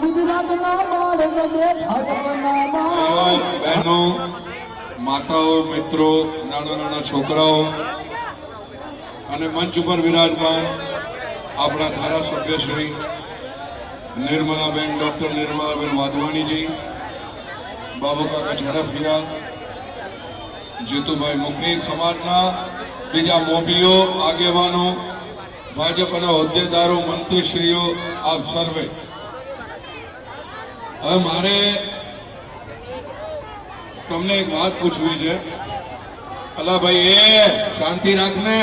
ગુજરાતના બાળક બે ભાજપના બહેનો, માતાઓ, મિત્રો, નાના નાના છોકરાઓ અને મંચ ઉપર વિરાજમાન આપણા ધારાસભ્ય શ્રી નિર્મલાબેન, ડોક્ટર નિર્મલાબેન વાધવાણીજી, બાબુ કાકા ઝડફિયા, જીતુભાઈ મુખી, સમાજના બીજા મોભીઓ, આગેવાનો, ભાજપના હોદ્દેદારો, મંત્રીશ્રીઓ, આપ સર્વે. હવે મારે તમને એક વાત પૂછવી છે. અલા ભાઈ, એ શાંતિ રાખને.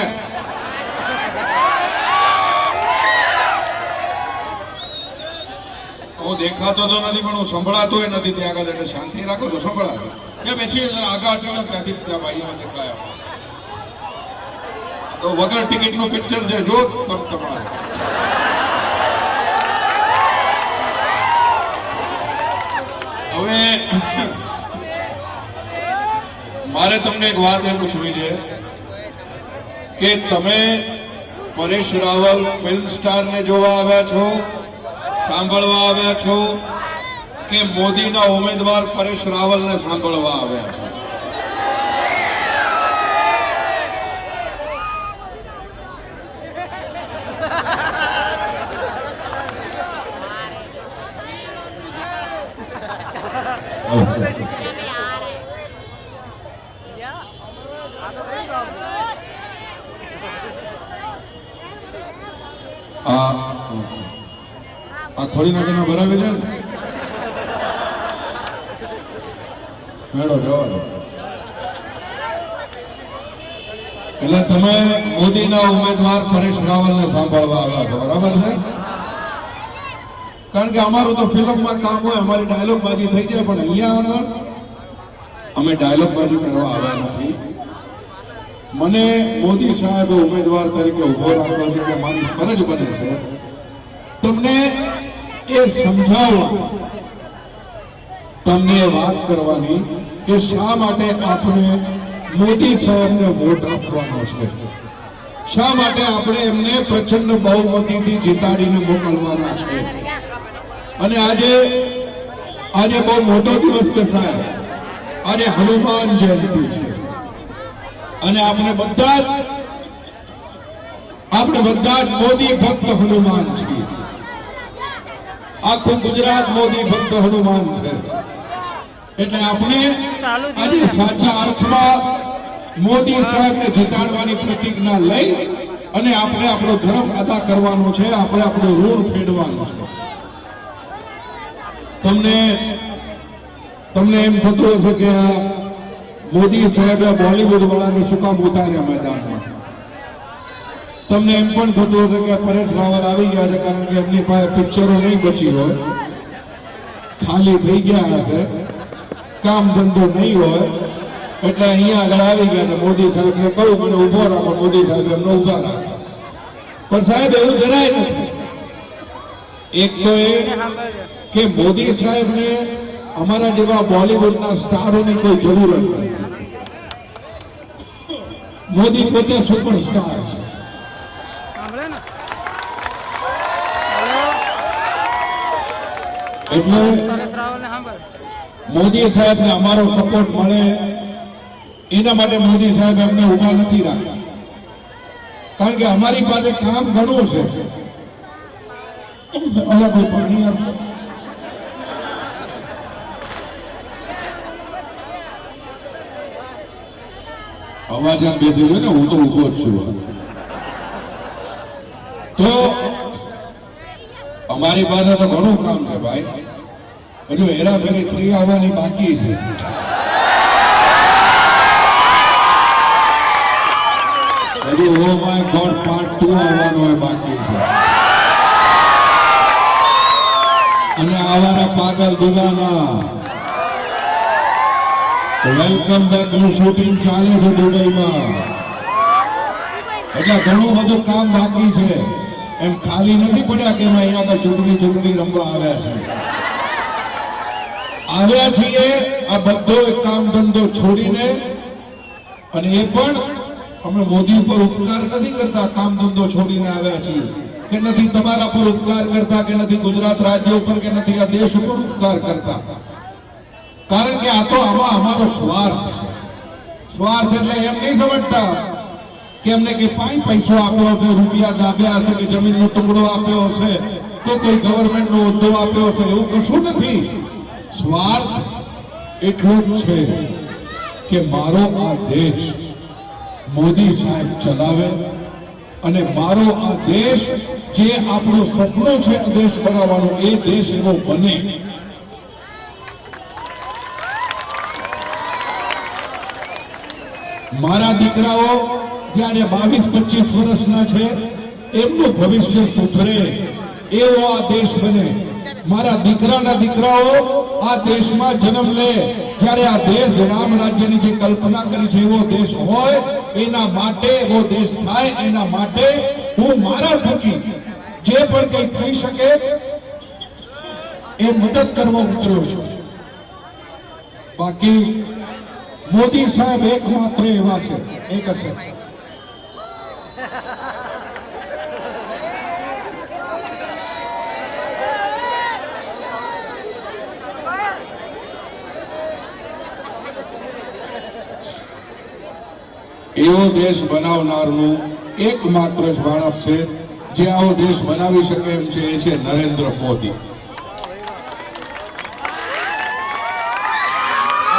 હું દેખાતો તો નથી પણ હું સંભળાતોય નથી ત્યાં આગળ, એટલે શાંતિ રાખો તો સંભળાતો. એ બેસી આગળ ત્યાંથી ત્યાં ભાઈઓ દેખાયા તો વગર ટિકિટ નું પિક્ચર છે, જો તમારે. હવે મારે તમને એક વાત એ પૂછવી છે કે તમે પરેશ રાવલ ફિલ્મ સ્ટાર ને જોવા આવ્યા છો, સાંભળવા આવ્યા છો, કે મોદીના ઉમેદવાર પરેશ રાવલ ને સાંભળવા આવ્યા છો? આ ખોરી નાખીને ભરાવી દે ને મેળો જવા દો. એટલે તમે મોદીના ઉમેદવાર પરેશ રાવલને સાંભળવા આવ્યા છો, બરાબર છે? કારણ કે અમારું તો ફિલ્મમાં કામ હોય, અમારી ડાયલોગબાજી થઈ જાય, પણ અહીંયા આગળ અમે ડાયલોગબાજી કરવા આવ્યા નથી. મને મોદી સાહેબે ઉમેદવાર તરીકે ઉભો રાખ્યો છે કે મારી ફરજ બને છે તમને એ સમજાવવા, તમને વાત કરવાની કે શા માટે આપણે મોદી સાહેબને વોટ આપવાનો છે, શા માટે આપણે એમને પ્રચંડ બહુમતીથી જીતાડીને મોકલવાના છે. અને આજે બહુ મોટો દિવસ છે સાહેબ. આજે હનુમાન જયંતિ છે અને આપણે બધા જ મોદી ભક્ત હનુમાન છીએ. આખું ગુજરાત મોદી ભક્ત હનુમાન છે. એટલે આપણે આજે સાચા અર્થમાં મોદી સાહેબને જીતાડવાની પ્રતિજ્ઞા લઈ અને આપણે આપણો ધર્મ અદા કરવાનો છે, આપણે આપણું ઋણ ફેડવાનું છે. તમને એમ થતું હશે કે મોદી સાહેબે બોલીવુડ વાળાને શું કામ ઉતાર્યા મેદાનમાં? તમને એમ પણ થતું હશે કે પરેશ રાવલ આવી ગયા છે કારણ કે એમની પાસે પિક્ચરો નહીં બચી હોય, ખાલી થઈ ગયા હશે, કામ ધંધો નહીં હોય, એટલે અહીંયા આગળ આવી ગયા છે. મોદી સાહેબને કહું મને ઉભો રાખો, મોદી સાહેબ એમને ઉભા રાખો. પણ સાહેબ એવું જરાય નથી. એક તો એ કે મોદી સાહેબને અમારા જેવા બોલીવુડના સ્ટારોની કોઈ જરૂર નથી. મોદી પોતે સુપરસ્ટાર છે. એટલે મોદી સાહેબને અમારો સપોર્ટ મળે એના માટે મોદી સાહેબ એમને ઉભા નથી રાખતા. કારણ કે અમારી પાસે કામ ઘણું છે. અલગ કોઈ પાણી આપશે? અવાજ આમ બેસી ગયો ને, હું તો ઉભો જ છું. તો અમારી પાસે તો ઘણું કામ છે ભાઈ. હજુ હેરાફેરી 3 આવવાની બાકી છે. હજુ ઓ માય ગોડ પાર્ટ 2 આવવાનો હોય બાકી છે. અને આવાના પાગલ દુગાના વેલકમ બેક નું શૂટિંગ ચાલે છે દુબઈમાં. એટલે ઘણું બધું કામ બાકી છે. એમ ખાલી નથી પડ્યા કે અહીંયા આગળ ચૂંટણી રમવા આવ્યા છીએ. આ બધો કામ ધંધો છોડીને, અને એ પણ અમે મોદી ઉપર ઉપકાર નથી કરતા, કામ ધંધો છોડીને આવ્યા છીએ કે કે નથી તમારા પર ઉપકાર કરતા, કે નથી ગુજરાત રાજ્ય ઉપર, કે નથી આ દેશ ઉપર ઉપકાર કરતા. કારણ કે આ તો આમાં અમારો સ્વાર્થ છે. સ્વાર્થ એટલે એમ નહીં સમજતા કે એમને કે પૈસો આપ્યો છે, રૂપિયા દાબ્યા હશે, કે જમીનનો ટુકડો આપ્યો હશે, કે કોઈ ગવર્મેન્ટનો હોદ્દો આપ્યો છે, એવું કશું નથી. સ્વાર્થ એટલું જ છે કે મારો આ દેશ મોદી સાહેબ ચલાવે અને મારો આ દેશ જે આપણું સપનું છે દેશ બનાવવાનું, એ દેશ એવો બને. મારા દીકરાઓ જ્યારે 22-25 વર્ષના છે, એમનું ભવિષ્ય સુધરે એવો આ દેશ બને. મારા દીકરાના દીકરાઓ આ દેશમાં જન્મ લે, જ્યારે આ દેશ રામ રાજ્યની જે કલ્પના કરી છે એવો દેશ હોય, એના માટે એવો દેશ થાય, એના માટે હું મારા થકી જે પણ કંઈ થઈ શકે એ મદદ કરવા ઉતર્યો છું. બાકી મોદી સાહેબ એકમાત્ર એવા છે, એક જ છે. એવો દેશ બનાવનારનું એકમાત્ર જ માણસ છે જે આવો દેશ બનાવી શકે એમ છે, એ છે નરેન્દ્ર મોદી.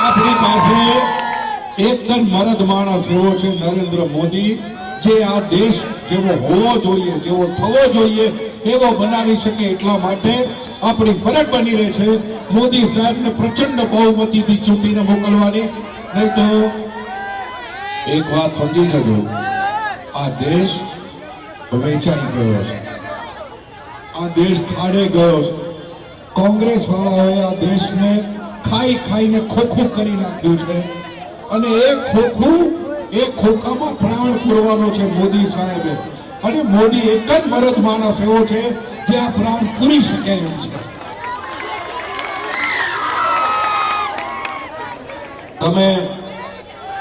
આપણી પાસે એક જ મરદ માણસ એવો છે નરેન્દ્ર મોદી, જે આ દેશ જેવો હોવો જોઈએ, જેવો થવો જોઈએ એવો બનાવી શકે. એટલા માટે આપણી ફરજ બની રહે છે મોદી સાહેબને પ્રચંડ બહુમતીથી ચૂંટીને મોકલવાની. નહીં તો એક વાત સમજી જજો, આ દેશ વેચાઈ ગયો છે, આ દેશ ખાડે ગયો છે. કોંગ્રેસ વાળાઓએ આ દેશને ખાઈ ખાઈને ખોખું કરી નાખ્યું છે અને એ ખોખામાં પ્રાણ પૂરવાનો છે મોદી સાહેબે. અને મોદી એક જ મરદ માણસ એવો છે જે આ પ્રાણ પૂરી શકે એમ છે.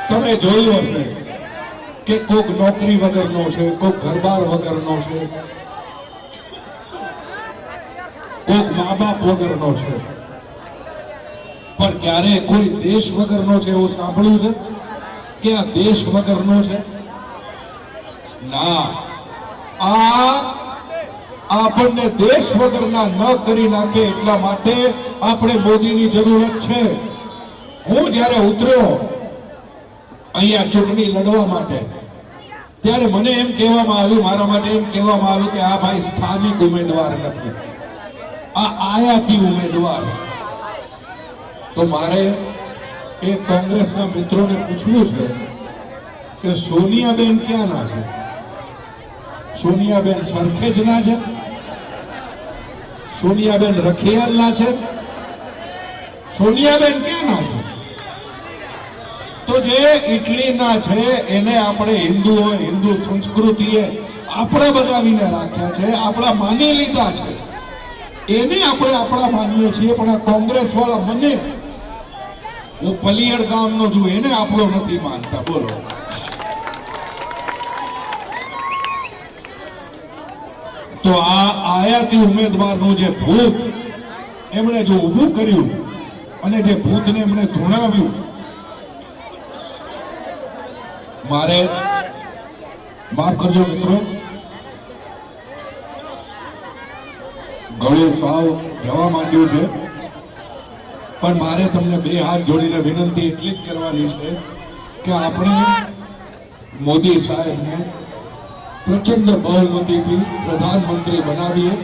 તમે જોયું હશે કે કોક નોકરી વગરનો છે, કોક ઘરબાર વગરનો છે, કોક મા બાપ વગરનો છે, પણ ક્યારે કોઈ દેશ વગરનો છે એવું સાંભળ્યું છે કે આ દેશ વગરનો છે? ના, આ આપણને દેશ વગરના ન કરી નાખે એટલા માટે આપણે મોદીની જરૂરત છે. હું જ્યારે ઉતર્યો અહીંયા ચૂંટણી લડવા માટે, ત્યારે મને એમ કહેવામાં આવ્યું, મારા માટે એમ કહેવામાં આવ્યું કે આ ભાઈ સ્થાનિક ઉમેદવાર નથી, આ આયાતી ઉમેદવાર. તો મારે એ કોંગ્રેસના મિત્રોને પૂછવું છે કે સોનિયાબેન ક્યાંના છે? સોનિયાબેન સરખેજના છે? સોનિયાબેન રખિયાલના છે? સોનિયાબેન ક્યાંના છે? તો જે ઇટલીના છે એને આપણે હિન્દુઓ, હિન્દુ સંસ્કૃતિએ આપણા બનાવીને રાખ્યા છે, આપણા માની લીધા છે, એને આપણે આપણા માનીએ છીએ. પણ આ કોંગ્રેસ વાળા, મને, હું પલિયડ ગામનો છું, એને આપણો નથી માનતા. બોલો, તો આ આયાતી ઉમેદવારનું જે ભૂત એમણે જો ઊભું કર્યું અને જે ભૂતને એમણે ધૂણાવ્યું, મારે માફ કરજો મિત્રો, ગળું સાવ જવા માંડ્યું છે, પણ મારે તમને બે હાથ જોડીને વિનંતી એટલી જ કરવાની છે કે આપણે મોદી સાહેબને પ્રચંડ બહુમતીથી પ્રધાનમંત્રી બનાવીએ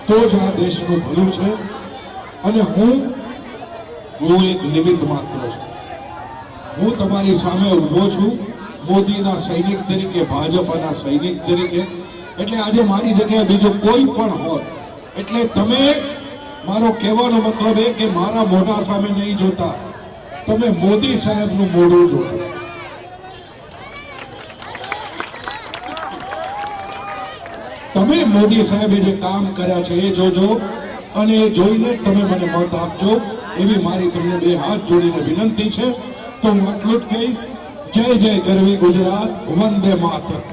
તો જ આ દેશનું ભલું છે. અને હું એક નિમિત્ત માત્ર છું. હું તમારી સામે ઊભો છું મોદીના સૈનિક તરીકે, ભાજપના સૈનિક તરીકે. એટલે આજે મારી જગ્યાએ બીજો કોઈ પણ હોત, એટલે તમે, મારો કહેવાનો મતલબ એ કે મારા મોઢા સામે નહીં જોતા, તમે મોદી સાહેબનું મોઢું જોજો. તમે મોદી સાહેબે જે કામ કર્યા છે એ જોજો અને એ જોઈને તમે મને મત આપજો, એવી મારી તમને બે હાથ જોડીને વિનંતી છે. તો હું આટલું જ કહીશ. જય જય ગરવી ગુજરાત, વંદે માતરમ.